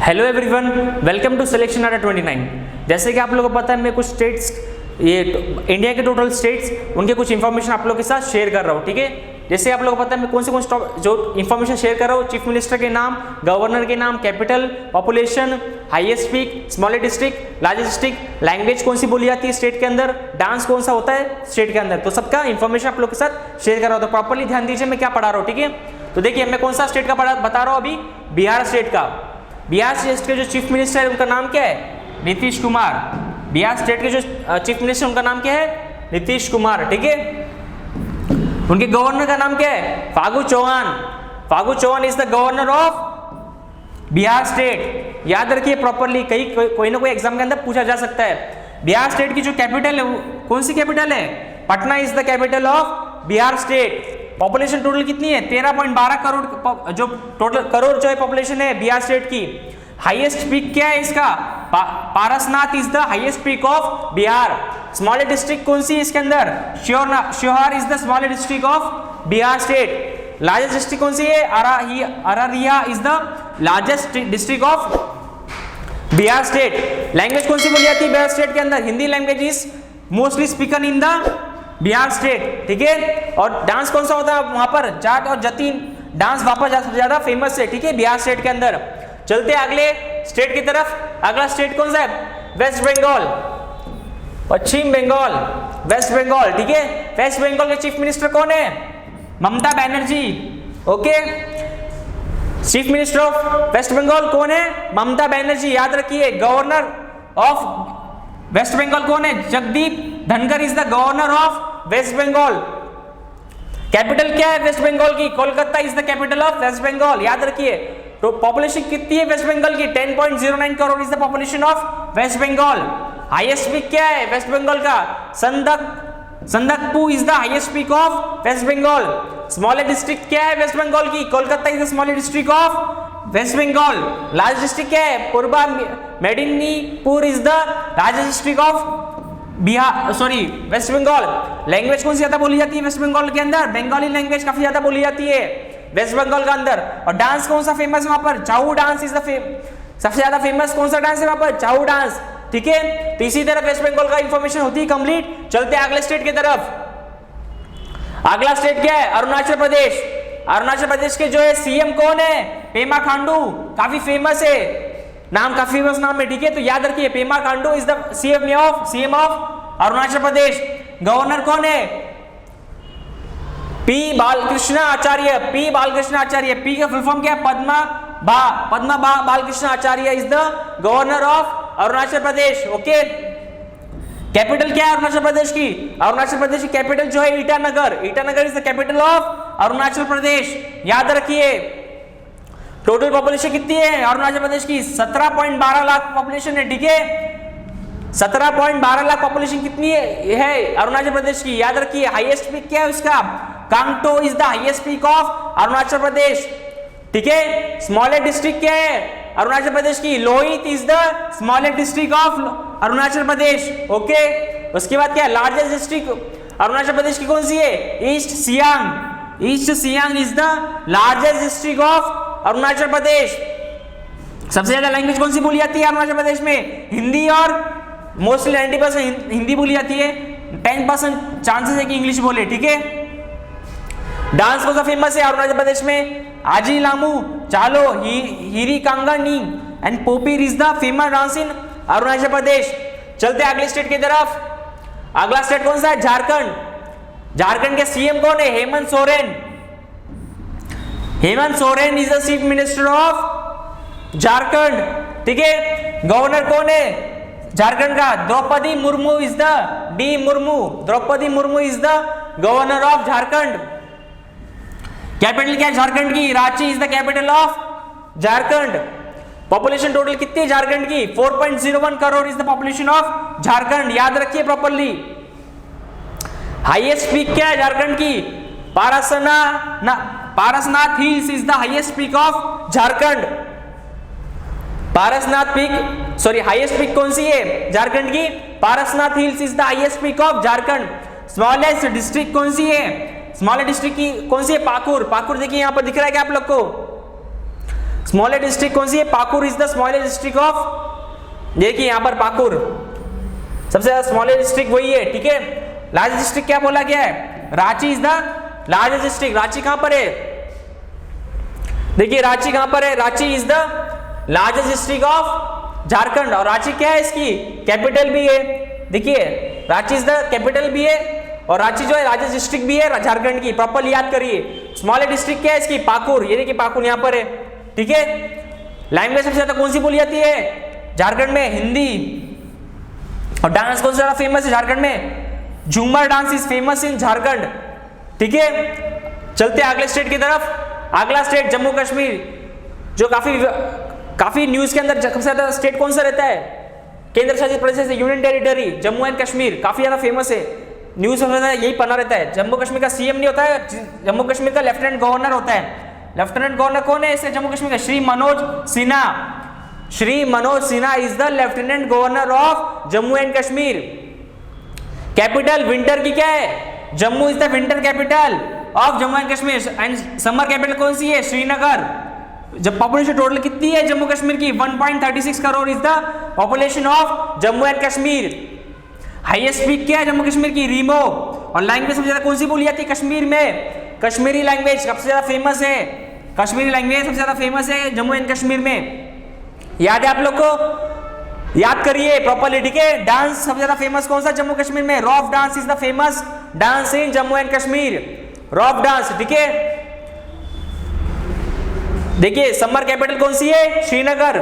Hello everyone, welcome to selection Adda 29। जैसे कि आप लोगों को पता है, मैं कुछ स्टेट्स, ये इंडिया के टोटल स्टेट्स, उनके कुछ इन्फॉर्मेशन आप लोगों के साथ शेयर कर रहा हूँ। ठीक है, जैसे आप लोगों को पता है मैं कौन से जो इन्फॉर्मेशन शेयर कर रहा हूँ, चीफ मिनिस्टर के नाम, गवर्नर के नाम, capital, population, highest peak, smallest district, largest district, language कौन सी बोली जाती है स्टेट के अंदर, डांस कौन सा होता है स्टेट के अंदर, तो सबका इन्फॉर्मेशन आप लोग के साथ शेयर कर रहा हूँ। तो प्रॉपरली ध्यान दीजिए मैं क्या पढ़ा रहा हूँ। ठीक है, तो देखिए मैं कौन सा स्टेट का बता रहा हूँ अभी, बिहार स्टेट का। बिहार स्टेट के जो चीफ मिनिस्टर है उनका नाम क्या है, नीतीश कुमार। बिहार स्टेट के जो चीफ मिनिस्टर उनका नाम क्या है, नीतीश कुमार। ठीक है, उनके गवर्नर का नाम क्या है, Phagu Chauhan. Phagu Chauhan is the governor of Bihar state. याद रखिए प्रॉपरली, कोई ना कोई एग्जाम के अंदर पूछा जा सकता है। बिहार स्टेट की जो कैपिटल है, कौन सी कैपिटल है, Patna is the capital of Bihar state. Population total कितनी है, 13.12 करोड़, जो टोटल करोड़ जो है पॉपुलेशन है बिहार स्टेट की। हाईएस्ट पीक क्या है इसका, Parasnath is the highest peak of Bihar. Smallest district कौन सी है इसके अंदर, Sheohar is the smallest district of Bihar state. Largest district कौन सी है, Araria is the largest district of Bihar state. Language कौन सी बोली जाती है बिहार स्टेट के अंदर, Hindi language is mostly spoken in the Bihar state. ठीक है, और डांस कौन सा होता है वहां पर, जाट और जतीन डांस वापस ज्यादा फेमस है। ठीक है, बिहार स्टेट के अंदर। चलते अगले स्टेट की तरफ। अगला स्टेट कौन सा है, वेस्ट बंगाल, पश्चिम बंगाल, वेस्ट बंगाल। ठीक है, वेस्ट बंगाल के चीफ मिनिस्टर कौन है, Mamata Banerjee. Okay, chief minister of West Bengal कौन है, ममता बनर्जी। याद रखिए, गवर्नर ऑफ वेस्ट बंगाल कौन है, Jagdeep Dhankhar is the governor of West Bengal. Capital क्या है वेस्ट बंगाल की, Kolkata is the capital of West Bengal. याद रखिए, तो पॉपुलेशन कितनी है वेस्ट बंगाल की, 10.09 crore is the population of West Bengal. Highest peak क्या है वेस्ट बंगाल का, Sandakphu is the highest peak of West Bengal. Smallest district क्या है वेस्ट बंगाल की, Kolkata is the smallest district of West Bengal. Largest district क्या है, Purba Medinipur is the largest district of Bihar, sorry West Bengal. Language कौन सी ज्यादा बोली जाती है वेस्ट बंगाल के अंदर, बंगाली लैंग्वेज काफी ज्यादा बोली जाती है वेस्ट बंगाल के अंदर। और डांस कौन सा फेमस है वहां पर, चाऊ डांस इज द सबसे ज्यादा फेमस कौन सा डांस है वहां पर, चाऊ डांस। ठीक है, तो इसी तरह वेस्ट बंगाल का इंफॉर्मेशन होती है कंप्लीट। चलते हैं अगले स्टेट की तरफ। अगला स्टेट क्या है, अरुणाचल प्रदेश। अरुणाचल प्रदेश के जो है सीएम कौन है, पेमा खांडू, काफी फेमस है नाम, काफी फेमस नाम है। ठीक है, तो याद रखिए Pema Khandu is the CM of Arunachal Pradesh. Governor कौन है, P Balkrishna Acharya. P Balkrishna Acharya, P का फुल फॉर्म क्या है, Padma Balkrishna Acharya is the governor of Arunachal Pradesh. Okay, capital क्या है अरुणाचल प्रदेश की, अरुणाचल प्रदेश की कैपिटल जो है Itanagar. Itanagar is the capital of Arunachal Pradesh. याद रखिए, टोटल पॉपुलेशन कितनी है अरुणाचल प्रदेश की, 17.12 लाख पॉपुलेशन है। ठीक है, 17.12 लाख पॉपुलेशन कितनी है अरुणाचल प्रदेश की। याद रखिए, हाईएस्ट पीक क्या है उसका, Kangto is the highest peak of Arunachal Pradesh. ठीक है, स्मॉलेस्ट डिस्ट्रिक्ट क्या है अरुणाचल प्रदेश की, Lohit is the smallest district of Arunachal Pradesh. Okay, उसके बाद क्या है, लार्जेस्ट डिस्ट्रिक्ट अरुणाचल प्रदेश की कौन सी है, East Siang. East Siang is the largest district of Arunachal Pradesh. सबसे ज्यादा लैंग्वेज कौन सी बोली जाती है अरुणाचल प्रदेश में, हिंदी, और मोस्टली 90% हिंदी बोली जाती है, 10% चांसेस है कि इंग्लिश बोले। ठीक है, डांस कौन सा फेमस है अरुणाचल प्रदेश में, Aji Lhamu, Chalo, Hiri Kangani and Popir is the famous dance in Arunachal Pradesh. चलते अगले स्टेट की तरफ। अगला स्टेट कौन सा है, झारखंड। झारखंड के सीएम कौन है, Hemant Soren. Hemant Soren is the chief minister of Jharkhand. ठीक है, गवर्नर कौन है झारखंड का, Draupadi Murmu is the Draupadi Murmu is the governor of Jharkhand. Capital क्या है झारखंड की, Ranchi is the capital of Jharkhand. Population total कितनी है झारखंड की, 4.01 crore is the population of Jharkhand. याद रखिए प्रॉपरली। हाईएस्ट पीक क्या है झारखंड की, Parasnath Hills is the highest peak of Jharkhand. Parasnath peak, sorry highest peak कौन सी है झारखंड की, Parasnath Hills is the highest peak of Jharkhand. Smallest district कौन सी है, स्मॉलेस्ट डिस्ट्रिक्ट की कौन सी है, पाकुर। पाकुर देखिए यहां पर दिख रहा है क्या आप लोग को, स्मॉलेस्ट डिस्ट्रिक्ट कौन सी है? Pakur is the smallest district of, देखिए यहाँ पर पाकुर सबसे ज्यादा स्मॉलेस्ट डिस्ट्रिक्ट वही है, ठीक है। लार्जेस्ट डिस्ट्रिक्ट क्या बोला गया है? Ranchi is the largest district. Ranchi कहां पर है? देखिए रांची कहां पर है? Ranchi is the largest district of Jharkhand, और रांची क्या है? इसकी कैपिटल भी है। देखिए रांची इज द कैपिटल भी है और रांची जो है लार्जेस्ट डिस्ट्रिक्ट भी है झारखंड की, प्रॉपर्ली याद करिए। स्मॉलेस्ट डिस्ट्रिक्ट क्या है इसकी? पाकुर, ये देखिए पाकुर यहाँ पर है, ठीक है। लैंग्वेज सबसे ज्यादा कौन सी बोली जाती है झारखंड में? हिंदी। और डांस कौन सा ज्यादा फेमस है झारखंड में? झूमर डांस इज फेमस इन झारखंड, ठीक है। चलते अगले स्टेट की तरफ। अगला स्टेट जम्मू कश्मीर, जो काफी न्यूज के अंदर सबसे ज्यादा स्टेट कौन सा रहता है? केंद्र शासित प्रदेश, union territory Jammu and Kashmir, काफी ज्यादा फेमस है, न्यूज में यही पढ़ा रहता है। जम्मू कश्मीर का सीएम नहीं होता है, जम्मू कश्मीर का लेफ्टिनेंट गवर्नर होता है। लेफ्टिनेंट गवर्नर कौन है इसे जम्मू कश्मीर का? Shri Manoj Sinha. Shri Manoj Sinha is the lieutenant governor of Jammu and Kashmir. Capital winter की क्या है? Jammu is the winter capital of Jammu and Kashmir. And summer capital कौन सी है? श्रीनगर। जब पॉपुलेशन टोटल कितनी है जम्मू कश्मीर की? 1.36 crore is the population of Jammu and Kashmir. Highest peak क्या है जम्मू कश्मीर की? रीमो। और लैंग्वेज सबसे ज्यादा कौन सी बोली जाती है कश्मीर में? कश्मीरी लैंग्वेज सबसे ज्यादा फेमस है, कश्मीरी लैंग्वेज सबसे ज्यादा फेमस है जम्मू एंड कश्मीर में। याद है आप लोग को? याद करिए प्रॉपर्ली, ठीक है। डांस सबसे ज्यादा फेमस कौन सा जम्मू कश्मीर में? Rough dance is the famous dance in Jammu and Kashmir, rough dance, ठीक है। देखिए समर कैपिटल कौन सी है? श्रीनगर।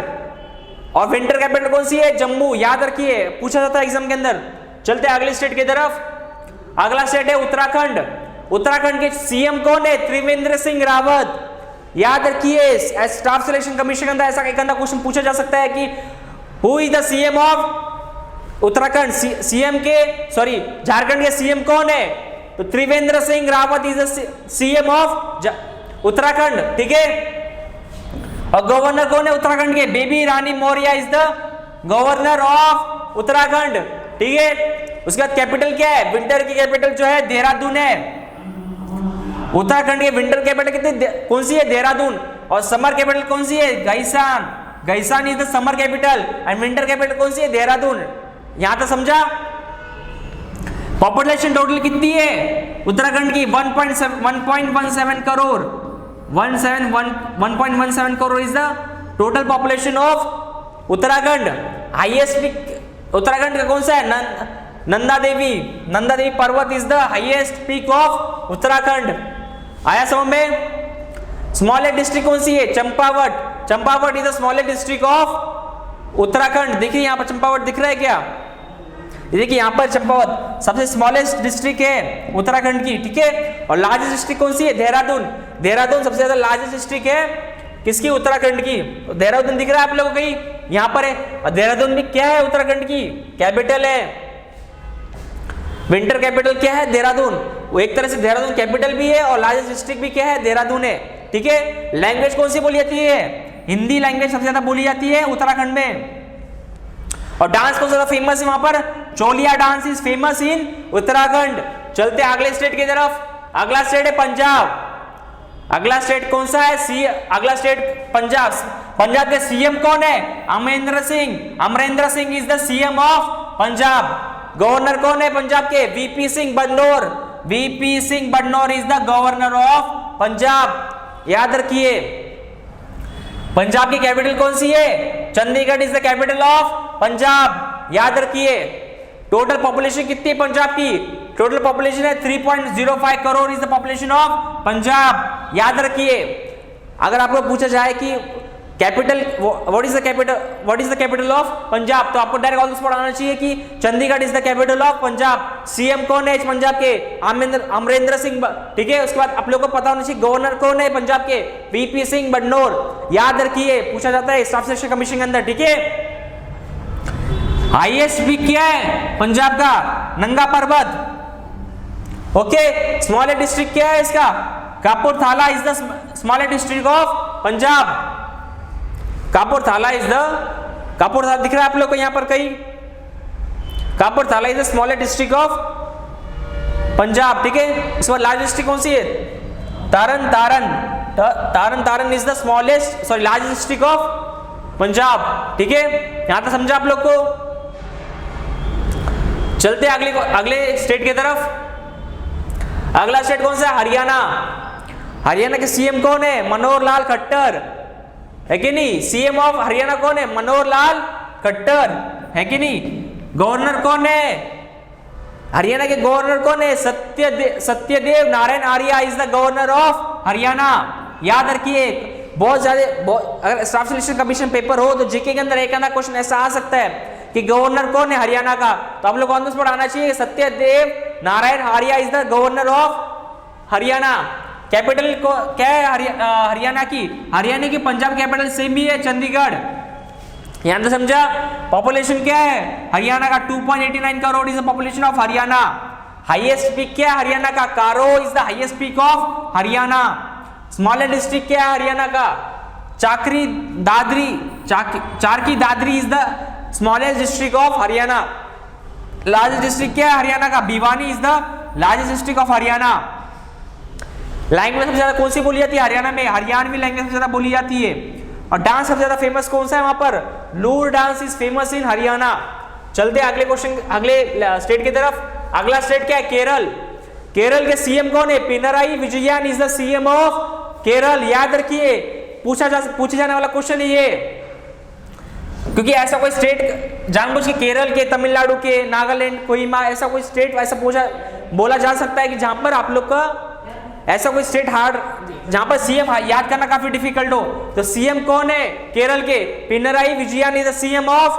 और विंटर कैपिटल कौन सी है? जम्मू। याद रखिए, पूछा जाता है एग्जाम के अंदर। चलते हैं अगले स्टेट की तरफ। अगला स्टेट है उत्तराखंड। उत्तराखंड के सीएम कौन है? त्रिवेंद्र सिंह रावत। याद रखिए, स्टाफ सिलेक्शन कमीशन के अंदर ऐसा एक अंदर क्वेश्चन पूछा जा सकता है कि who is the CM of Uttarakhand? CM के सॉरी झारखंड के सीएम कौन है? तो Trivendra Singh Rawat is the CM of Uttarakhand, ठीक है। और गवर्नर कौन है उत्तराखंड के? Baby Rani Maurya is the governor of Uttarakhand, ठीक है। उसके बाद कैपिटल क्या है? विंटर की कैपिटल जो है देहरादून है। उत्तराखंड के विंटर कैपिटल कितनी कौन सी है? देहरादून। और समर कैपिटल कौन सी है? Gairsain. Gairsain is the summer capital and winter capital कौन सी है? देहरादून। यहां तक समझा? पॉपुलेशन टोटल कितनी है उत्तराखंड की? 1.17 crore. 1.17 crore is the total population of Uttarakhand. Highest peak Uttarakhand का कौन सा है? नंदा देवी। नंदा देवी पर्वत is the highest peak of Uttarakhand. आया समझ में? स्मॉलेस्ट डिस्ट्रिक्ट कौन सी है? Champawat. Champawat is the smallest district of Uttarakhand. देखिए यहाँ पर चंपावत दिख रहा है क्या? देखिए यहाँ पर चंपावत सबसे स्मॉलेस्ट डिस्ट्रिक्ट है उत्तराखंड की, ठीक है। और लार्जेस्ट डिस्ट्रिक्ट कौन सी है? देहरादून। देहरादून सबसे ज्यादा लार्जेस्ट डिस्ट्रिक्ट है किसकी? उत्तराखंड की। देहरादून दिख रहा है आप लोगों को कहीं? यहाँ पर है। और देहरादून भी क्या है? उत्तराखंड की कैपिटल है। विंटर कैपिटल क्या है? देहरादून। वो एक तरह से देहरादून कैपिटल भी है और लार्जेस्ट डिस्ट्रिक्ट भी क्या है? देहरादून है, ठीक है। लैंग्वेज कौन सी बोली जाती है? हिंदी लैंग्वेज सबसे ज्यादा बोली जाती है उत्तराखंड में। और डांस कौन सा ज्यादा फेमस है वहां पर? चोलिया डांस इज फेमस इन उत्तराखंड। चलते अगले स्टेट की तरफ। अगला स्टेट है पंजाब। अगला स्टेट कौन सा है? अगला स्टेट पंजाब। पंजाब के सीएम कौन है? Amarinder Singh. Amarinder Singh is the CM of Punjab. Governor कौन है पंजाब के? VP Singh Badnore. VP Singh Badnore is the governor of Punjab. याद रखिए, पंजाब की कैपिटल कौन सी है? Chandigarh is the capital of Punjab. याद रखिए, टोटल पॉपुलेशन कितनी है पंजाब की? टोटल पॉपुलेशन है 3.05 crore is the population of Punjab. याद रखिए, अगर आपको पूछा जाए कि capital what is the capital of Punjab, तो आपको डायरेक्ट ऑन द स्पॉट आना चाहिए कि Chandigarh is the capital of Punjab. CM कौन है पंजाब के? अमरिंदर सिंह, ठीक है। उसके बाद आप लोगों को पता होना चाहिए गवर्नर कौन है पंजाब के? वीपी सिंह बदनौर। याद रखिए, पूछा जाता है स्टाफ सिलेक्शन कमीशन के अंदर, ठीक है। हाईएस्ट पीक क्या है पंजाब का? नंगा पर्वत, ओके। स्मॉलेस्ट डिस्ट्रिक्ट क्या है इसका? Kapurthala is the smallest district of Punjab. Kapurthala is the, Kapurthala दिख रहा है आप लोग को यहाँ पर कहीं? Kapurthala is the smallest district of Punjab, ठीक है। इसके बाद लार्जेस्ट डिस्ट्रिक्ट कौन सी है? तरन तारण। तारन is the smallest largest district of Punjab. ठीक है, यहां तक समझा आप लोग को। चलते अगले स्टेट की तरफ। अगला स्टेट कौन सा है? हरियाणा। हरियाणा के सीएम कौन है? मनोहर लाल खट्टर, है कि नहीं? सीएम ऑफ हरियाणा कौन है? मनोहर लाल खट्टर, है कि नहीं? गवर्नर कौन है? हरियाणा के गवर्नर कौन है? Satyadev Narayan Arya is the governor of Haryana. याद रखिए, बहुत ज्यादा अगर स्टाफ सिलेक्शन कमीशन पेपर हो तो जीके के अंदर एक आधा क्वेश्चन ऐसा आ सकता है कि गवर्नर कौन है हरियाणा का, तो आप लोग ऑन द स्पॉट आना चाहिए Satyadev Narayan Arya is the governor of Haryana. Capital को क्या है हरियाणा की? हरियाणा की पंजाब कैपिटल सेम ही है, चंडीगढ़। यहां तो समझा? पॉपुलेशन क्या है हरियाणा का? 2.89 crore is the population of Haryana. Highest peak क्या है हरियाणा का? Karoh is the highest peak of Haryana. Smallest district क्या है हरियाणा का? Charkhi Dadri is the smallest district of Haryana. Largest district क्या है हरियाणा का? Bhiwani is the largest district of Haryana. Language सबसे ज्यादा कौन सी बोली जाती है हरियाणा में? हरियाणवी लैंग्वेज सबसे ज्यादा बोली जाती है। और डांस सबसे ज्यादा फेमस कौन सा है वहां पर? Loor dance is famous in Haryana. चलते अगले क्वेश्चन, अगले स्टेट की तरफ। अगला स्टेट क्या है? केरल। केरल के सीएम कौन है? Pinarayi Vijayan is the CM of Kerala. याद रखिए, पूछे जाने वाला क्वेश्चन है ये, क्योंकि ऐसा कोई स्टेट जानबूझ के केरल के, तमिलनाडु के, नागालैंड, कोहिमा, ऐसा कोई स्टेट ऐसा बोला जा सकता है कि जहां पर आप लोग का ऐसा कोई स्टेट हार्ड, जहां पर सीएम याद करना काफी डिफिकल्ट हो। तो सीएम कौन है केरल के? Pinarayi Vijayan is the CM of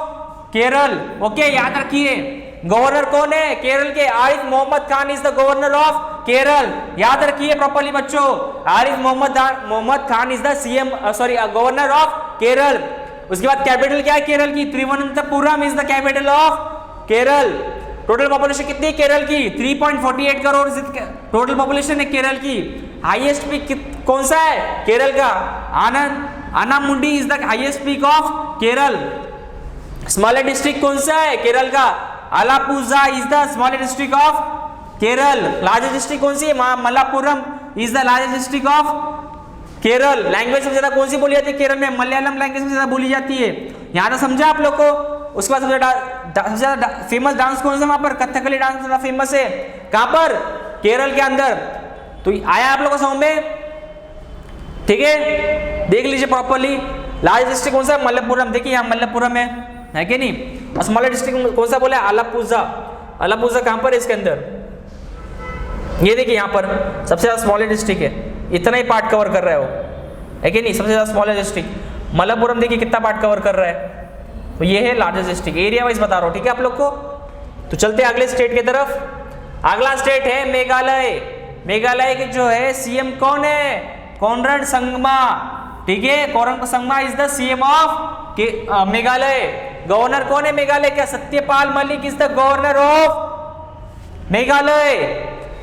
Kerala. Okay, याद रखिए। गवर्नर कौन है केरल के? Arif Mohammad Khan is the governor of Kerala. याद रखिए प्रॉपर्ली बच्चों, Arif Mohammad Khan is the CM governor of Kerala. उसके बाद कैपिटल क्या है केरल की? Thiruvananthapuram is the capital of Kerala. Total population कितनी है केरल की? 3.48 करोड़ टोटल पॉपुलेशन है केरल की। हाईएस्ट पीक कौन सा है केरल का? Anamudi is the highest peak of Kerala. Smallest district कौन सा है केरल का? Alappuzha is the smallest district of Kerala. Largest district कौन सी है? Malappuram is the largest district of Kerala. Language सबसे ज्यादा कौन सी बोली जाती है केरल में? मलयालम लैंग्वेज सबसे ज्यादा बोली जाती है। यहां तक समझा आप लोग को? उसके बाद सबसे ज्यादा फेमस डांस कौन सा वहां पर? कथकली डांस ज्यादा फेमस है। कहां पर? केरल के अंदर। तो आया आप लोग को समझ में? ठीक है, देख लीजिए प्रॉपर्ली। लार्जेस्ट डिस्ट्रिक्ट कौन सा? मलप्पुरम। देखिए यहाँ मलप्पुरम है कि नहीं? स्मॉलर डिस्ट्रिक्ट कौन सा बोला? अलापुजा। अलापुजा कहां पर है इसके अंदर? ये देखिए यहाँ पर सबसे ज्यादा स्मॉलर डिस्ट्रिक्ट है, इतना ही पार्ट कवर कर रहा है वो, है कि नहीं? सबसे ज्यादा स्मॉलर डिस्ट्रिक्ट मलप्पुरम देखिए कितना पार्ट कवर कर रहा है। तो ये है लार्जेस्ट डिस्ट्रिक्ट, एरिया वाइज बता रहा हूं, ठीक है आप लोग को। तो चलते हैं अगले स्टेट की तरफ। अगला स्टेट है मेघालय। मेघालय के जो है सीएम कौन है? कोनराड संगमा। ठीक है, Conrad Sangma is the CM of Meghalaya. Governor कौन है मेघालय का? Satyapal Malik is the governor of Meghalaya.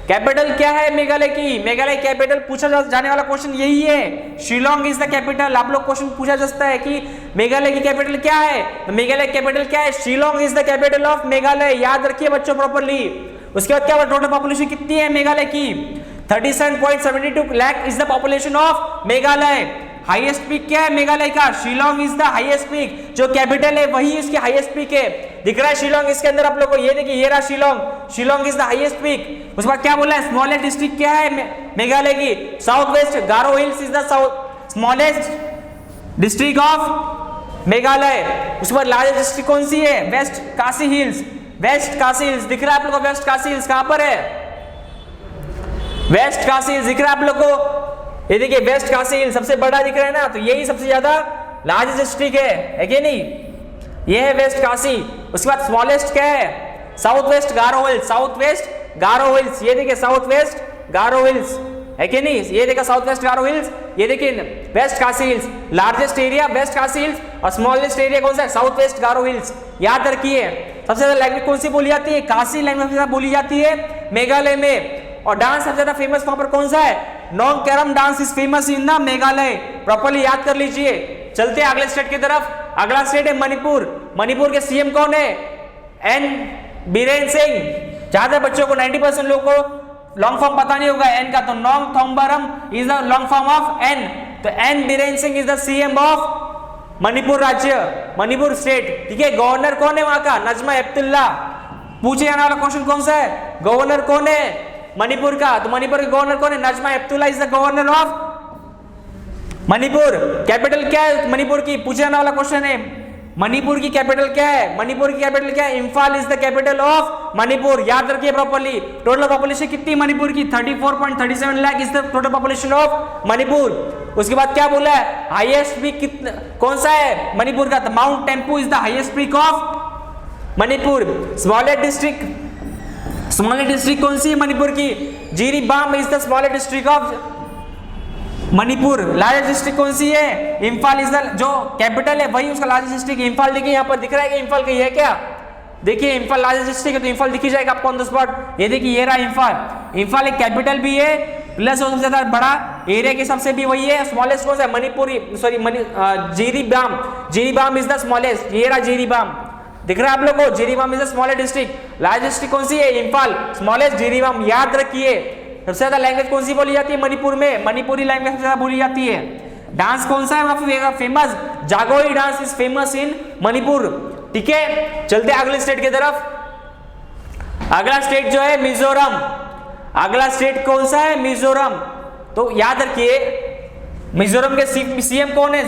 Capital क्या है मेघालय की? मेघालय कैपिटल पूछा जाने वाला क्वेश्चन यही है, शिलोंग इज द कैपिटल। आप लोग क्वेश्चन पूछा जा सकता है कि मेघालय की कैपिटल क्या है? तो मेघालय कैपिटल क्या है? Shillong is the capital of Meghalaya. याद रखिए बच्चों प्रॉपर्ली। उसके बाद क्या? टोटल पॉपुलेशन कितनी है मेघालय की? 37.72 lakh is the population of Meghalaya. Highest peak क्या है मेघालय का? Shillong is the highest peak. जो कैपिटल है वही इसकी हाईएस्ट पीक है। दिख रहा है शिलोंग इसके अंदर आप लोग को? ये देखिए, ये रहा Shillong. Shillong is the highest peak. उसके बाद क्या बोला है? स्मॉलेस्ट डिस्ट्रिक्ट क्या है मेघालय की? South West Garo Hills is the smallest district of Meghalaya. उसके बाद लार्जेस्ट डिस्ट्रिक्ट कौन सी है? West Khasi Hills. West Khasi Hills दिख रहा है आप लोग को? वेस्ट काशी हिल्स कहां पर है? वेस्ट काशी हिल्स दिख रहा है आप लोग को? ये देखिए वेस्ट काशी हिल सबसे बड़ा दिख रहा है ना, तो यही सबसे ज्यादा लार्जेस्ट डिस्ट्रिक्ट है कि नहीं? ये है वेस्ट काशी। उसके बाद स्मॉलेस्ट क्या है? South West Garo hills. South West Garo Hills, ये देखिए साउथ वेस्ट गारो हिल्स, है कि नहीं? ये देखिए साउथ वेस्ट गारो हिल्स, ये देखिए West Khasi Hills. Largest area West Khasi Hills और स्मॉलेस्ट एरिया कौन सा है? South West Garo Hills. याद रखिए। सबसे ज्यादा लैंग्वेज कौन सी बोली जाती है? काशी लैंग्वेज सबसे ज्यादा बोली जाती है मेघालय में। और डांस सबसे ज्यादा फेमस वहां पर कौन सा है? Nongkrem dance is famous in the Meghalaya. Properly याद कर लीजिए। चलते हैं अगले स्टेट की तरफ। अगला स्टेट है मणिपुर। मणिपुर के सीएम कौन है? एन बीरेन सिंह। ज्यादा बच्चों को 90% लोगों को लॉन्ग फॉर्म पता नहीं होगा एन का, तो Nongthombam is the long form of N. तो N Biren Singh is the CM of Manipur राज्य, मणिपुर स्टेट। ठीक है, गवर्नर कौन है वहां का? नजमा हेपतुल्ला। पूछे जाने वाला क्वेश्चन कौन सा है? गवर्नर कौन है मणिपुर का? तो मणिपुर के गवर्नर कौन है? Najma Heptulla is the governor of Manipur. Capital क्या है मणिपुर की? पूछे जाने वाला क्वेश्चन है, मणिपुर की कैपिटल क्या है? मणिपुर की कैपिटल क्या है? Imphal is the capital of Manipur. याद रखिए प्रॉपर्ली। टोटल पॉपुलेशन कितनी मणिपुर की? 34.37 lakh is the total population of Manipur. उसके बाद क्या बोला है? हाईएस्ट पीक कितना कौन सा है मणिपुर का? तो mount tempo is the highest peak of Manipur. Smallest district कौन सी है मणिपुर की? Jiribam is the smallest district of Manipur. Largest district कौन सी है? इंफाल इज द, जो कैपिटल है वही उसका लार्जेस्ट डिस्ट्रिक्ट इंफाल। देखिए यहाँ पर दिख रहा है कि इंफाल कहीं है क्या? देखिए इंफाल लार्जेस्ट डिस्ट्रिक्ट है तो इंफाल दिखी जाएगा आपको ऑन द स्पॉट। ये देखिए ये रहा इंफाल। इंफाल एक कैपिटल भी है प्लस सबसे ज्यादा बड़ा एरिया के हिसाब से भी वही है। स्मॉलेस्ट कौन सा है? Manipuri, sorry Jiribam. Jiribam is the smallest. ये रहा जिरीबाम, दिख रहा है आप लोग को? Jiribam is the smallest district. Largest district कौन सी है? इंफाल। स्मॉलेस्ट जिरीबाम। याद रखिए। सबसे ज्यादा लैंग्वेज कौन सी बोली जाती है मणिपुर में? मणिपुरी लैंग्वेज सबसे ज्यादा बोली जाती है। डांस कौन सा है वहां पे famous? Jagoi dance is famous in Manipur. ठीक है, चलते अगले स्टेट की तरफ। अगला स्टेट जो है मिजोरम। अगला स्टेट कौन सा है? मिजोरम। तो याद रखिए मिजोरम के सीएम कौन है?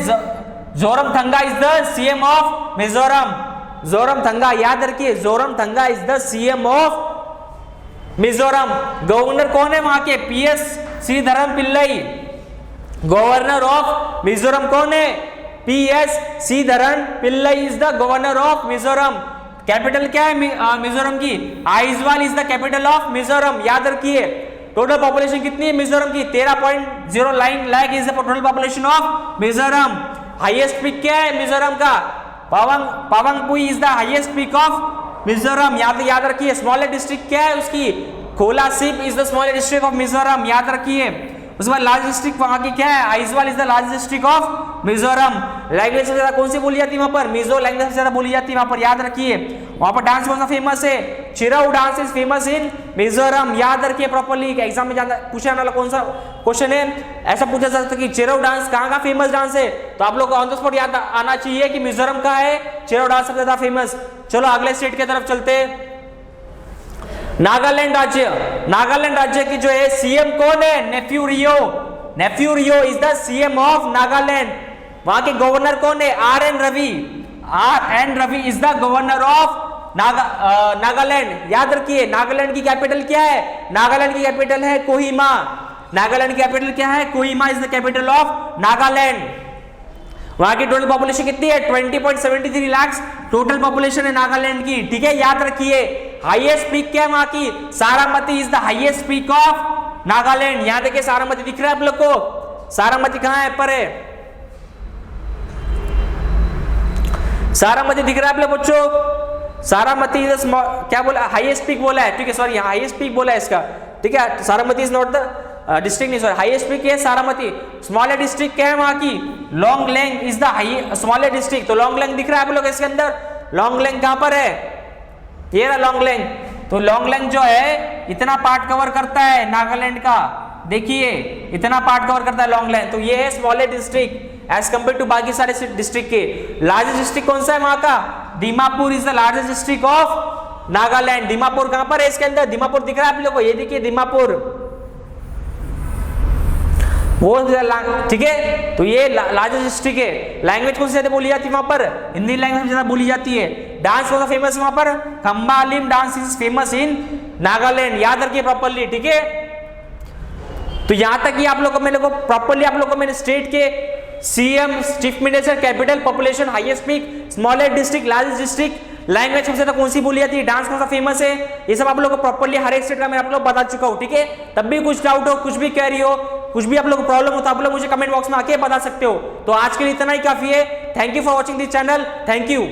Zoramthanga is the CM of Mizoram. Zoramthanga, याद रखिए Zoramthanga is the CM of Mizoram. Governor कौन है वहां के? PS Sreedharan Pillai. Governor of Mizoram कौन है? PS Sreedharan Pillai is the governor of Mizoram. Capital क्या है मिजोरम की? Aizawl is the capital of Mizoram. याद रखिए। टोटल पॉपुलेशन कितनी है मिजोरम की? 13.09 lakh is the total population of Mizoram. Highest peak क्या है मिजोरम का? Phawngpui is the highest peak of Mizoram. याद रखिए। स्मॉलेस्ट डिस्ट्रिक्ट क्या है उसकी? Kolasib is the smallest district of Mizoram. याद रखिए। उसके बाद लार्ज डिस्ट्रिक्ट वहां की क्या है? Aizawl is the large district of Mizoram. Language सबसे ज्यादा कौन सी बोली जाती है वहां पर? मिजो लैंग्वेज सबसे ज्यादा बोली जाती है वहां पर। याद रखिए। वहां पर डांस कौन सा फेमस है? Cheraw dance is famous in Mizoram. याद रखिए प्रॉपर्ली। एग्जाम में पूछने वाला कौन सा क्वेश्चन है? ऐसा पूछा जा सकता है कि चिरऊ डांस कहाँ का फेमस डांस है? तो आप लोग को ऑन द स्पॉट याद आना चाहिए कि मिजोरम का है चिरऊ डांस सबसे ज्यादा फेमस। चलो अगले स्टेट की तरफ चलते। नागालैंड राज्य। नागालैंड राज्य की जो है सीएम कौन है? Neiphiu Rio. Neiphiu Rio is the CM of Nagaland. वहां के गवर्नर कौन है? R N. Ravi. R N. Ravi is the governor of Nagaland. याद रखिए। नागालैंड की कैपिटल क्या है? नागालैंड की कैपिटल है कोहिमा। नागालैंड की कैपिटल क्या है? Kohima is the capital of Nagaland. वहां की टोटल पॉपुलेशन कितनी है? 20.73 लाख टोटल पॉपुलेशन है नागालैंड की। ठीक है, याद रखिए। हाईएस्ट पीक क्या है वहां की? Saramati is the highest peak of Nagaland. यहां देखिए सारामती दिख रहा है आप लोग को? सारामती कहां है? पर है सारामती दिख रहा है आप लोग बच्चों? सारामती इज क्या बोला? हाईएस्ट पीक बोला है। ठीक है, सॉरी हाईएस्ट पीक बोला है इसका। ठीक है, Saramati is not the district नहीं, सॉरी हाईएस्ट पीक है सारामती। स्मॉलेस्ट डिस्ट्रिक्ट क्या है वहां की? Longleng is the smallest district. तो लोंगलेंग दिख रहा है आप लोग इसके अंदर? लोंगलेंग कहां पर है? ये रहा लोंगलेंग। तो लोंगलेंग जो है इतना पार्ट कवर करता है नागालैंड का। देखिए इतना पार्ट कवर करता है लोंगलेंग। तो ये है smallest district as compare to बाकी सारे डिस्ट्रिक्ट के। लार्जेस्ट डिस्ट्रिक्ट कौन सा है वहां का? Dimapur is the largest district of Nagaland. Dimapur कहां पर है इसके अंदर? दीमापुर दिख रहा है आप लोग को? ये देखिए दीमापुर वो। ठीक है, तो ये लार्जेस्ट डिस्ट्रिक्ट है। लैंग्वेज कौन सी ज्यादा बोली जाती है वहां पर? हिंदी लैंग्वेज ज्यादा बोली जाती है। डांस कौन सा फेमस वहां पर? Khambalim dance is famous in Nagaland. याद रखिए प्रॉपर्ली। ठीक है, तो यहां तक कि आप लोग को मेरे को प्रॉपर्ली आप लोग को मैंने स्टेट के CM, chief minister, capital, population, highest peak, smallest district, largest district, language सबसे ज्यादा कौन सी बोली जाती है, डांस कौन सा फेमस है, ये सब आप लोग को प्रॉपर्ली हर एक स्टेट का मैं आप लोग बता चुका हूं। ठीक है, तब भी कुछ डाउट हो, कुछ भी क्वेरी हो, कुछ भी आप लोग को प्रॉब्लम हो तो आप लोग मुझे कमेंट बॉक्स में आके बता सकते हो। तो आज के लिए इतना ही काफी है। Thank you for watching this channel. Thank you.